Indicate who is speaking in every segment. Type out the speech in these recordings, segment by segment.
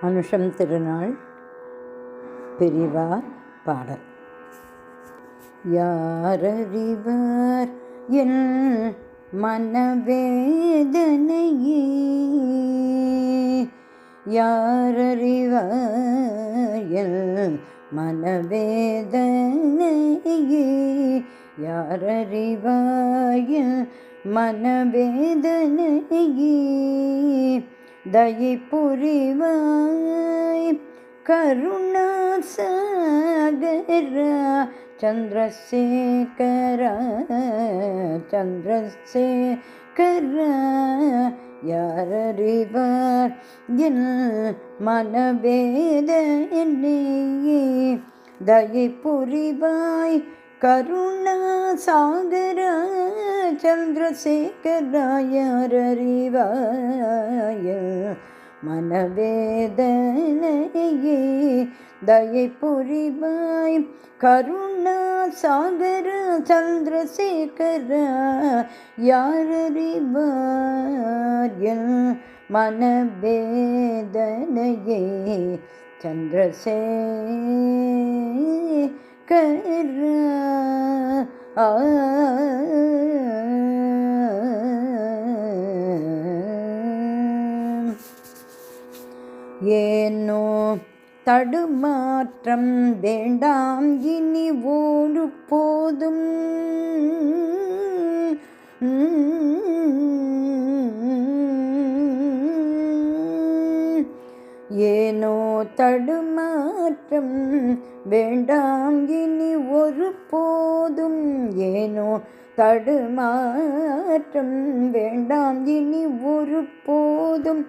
Speaker 1: அனுஷம் திருநாள் பெரியவார் பாடல். யாரறிவார் என் மனவேதனையே, யாரறிவார் என் மனவேதனையே, யாரறிவார் என் மனவேதனையே, தயை புரிவாய் கருணாசாகரா சந்திரசேகரா சந்திரசேகரா, யாரறிவார் என் மனவேதனையே, தயை புரிவாய் கருணாசாகரா சந்திரசேகரா, யாரறிவாய் மனவேதனையே, தயை புரிவாய் கருணாசாகரா சந்திரசேகரா, யாரறிவார் என் மனவேதனையே, சந்திரசேகரா. ஏனோ தடுமாற்றம் வேண்டாம் இனி ஒரு போதும், ஏனோ தடுமாற்றம் வேண்டாம் இனி ஒரு போதும், ஏனோ தடுமாற்றம் வேண்டாம் இனி ஒரு போதும்,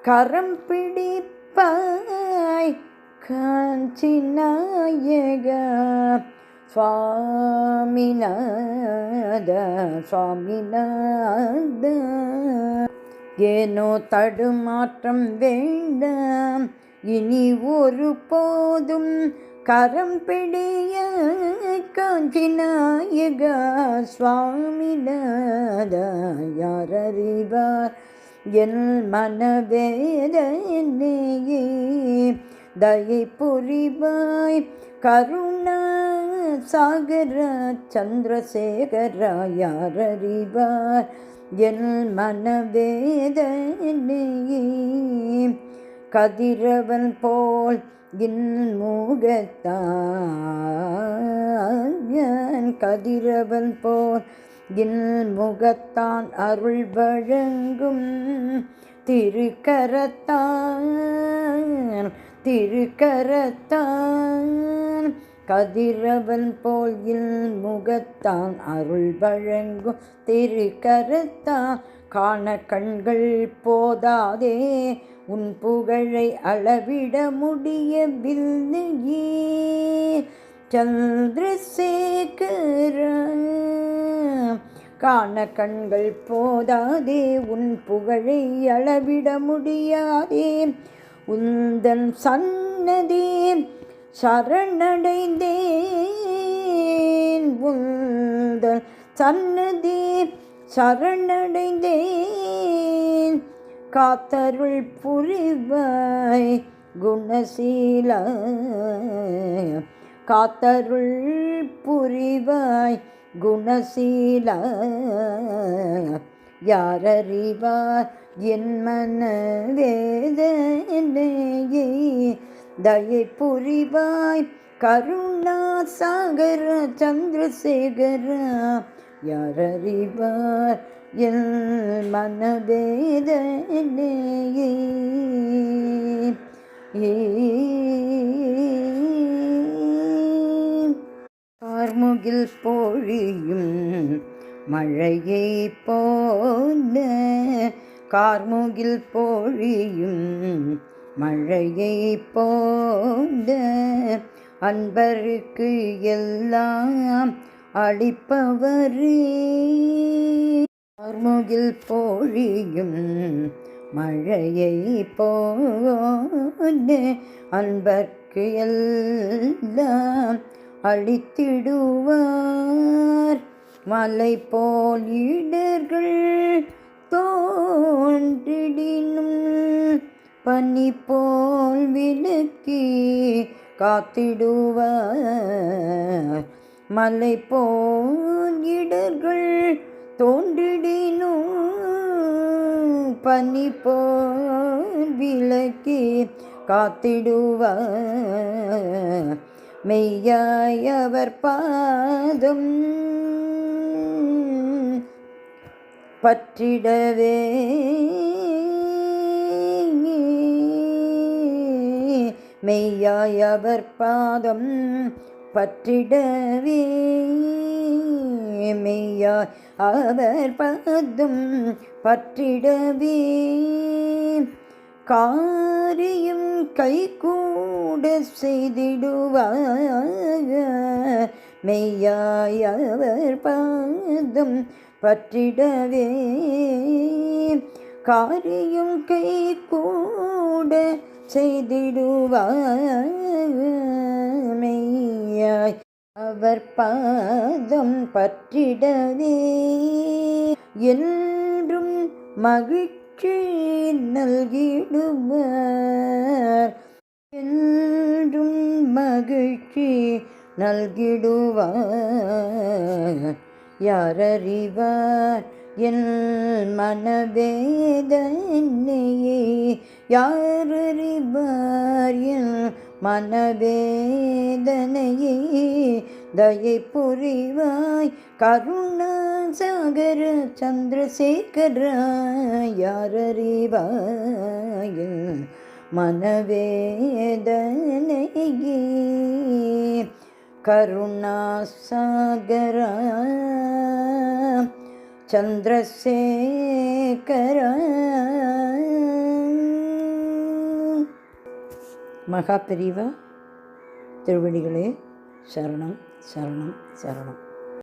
Speaker 1: கரம் பிடிப்பாய் காஞ்சி நாயகா சுவாமிநாத சுவாமிநாத, ஏனோ தடுமாற்றம் வேண்டாம் இனி ஒரு போதும், கரம் பிடிய காஞ்சி நாயகா சுவாமிநாத, யாரறிவார் என் மனவேதனையே, தயை புரிவாய் கருணாசாகரா சந்திரசேகரா, யாரறிவார் என் மனவேதனையே, கதிரவன் போல் இன்முகத்தான், கதிரவன் போல் இன்முகத்தான் அருள் வழங்கும் திருக்கரத்தான், திருக்கரத்தான், கதிரவன் போல் இன்முகத்தான் அருள் வழங்கும் திருக்கரத்தான், காண கண்கள் போதாதே உன் புகழை அளவிட முடியவில்லையே, சந்திரசேகரா, காண கண்கள் போதாதே உன் புகழை அளவிட முடியாதே, உந்தன் சன்னதி சரணடைந்தேன், உந்தன் சன்னதி சரணடைந்தேன், காத்தருள் புரிவாய் குணசீலா, காத்தருள் புரிவாய் குணசீலா, யாரறிவார் என் மனவேதனையே, தயை புரிவாய் கருணாசாகரா சந்திரசேகரா, யாரறிவார் என் மனவேதனையே. கார்முகில் பொழியும் மழையை போல, கார்முகில் பொழியும் மழையை போல, அன்பருக்கு எல்லாம் அளிப்பவரே, கார்முகில் பொழியும் மழையை போல, அன்பர்க்கு எல்லாம் அளித்திடுவார், மலை போல் இடர்கள் தோன்றிடினும் பனி போல் விலக்கி காத்திடுவார். மலை போல் இடர்கள் தோன்றிடினோ பனி போல் விலக்கி காத்திடுவார். மெய்யாய் அவர் பாதம் பற்றிடவே மெய்யாய் அவர் பாதம் பற்றிடவே மெய்யாய் அவர் பாதம் பற்றிடவே காரியம் கைகூட செய்திடுவார். மெய்யாய் அவர் பாதம் பற்றிடவே காரியம் கைகூட செய்திடுவார். மெய்யாய் அவர் பாதம் பற்றிடவே என்றும் மகிழ்ச்சி நல்கிடுவார். என்றும் மகிழ்ச்சி நல்கிடுவார். யாரறிவார் என் மனவேதனையே யாரறிவார் என் மனவேதனையே தயை புரிவாய் கருணாசாகர சந்திரசேகர யாரறிவாய் என் மனவேதனையே கருணாசாகர சந்திரசேகர. மகா பெரியவா திருவடிகளே சரணம் சரணம் சரணம்.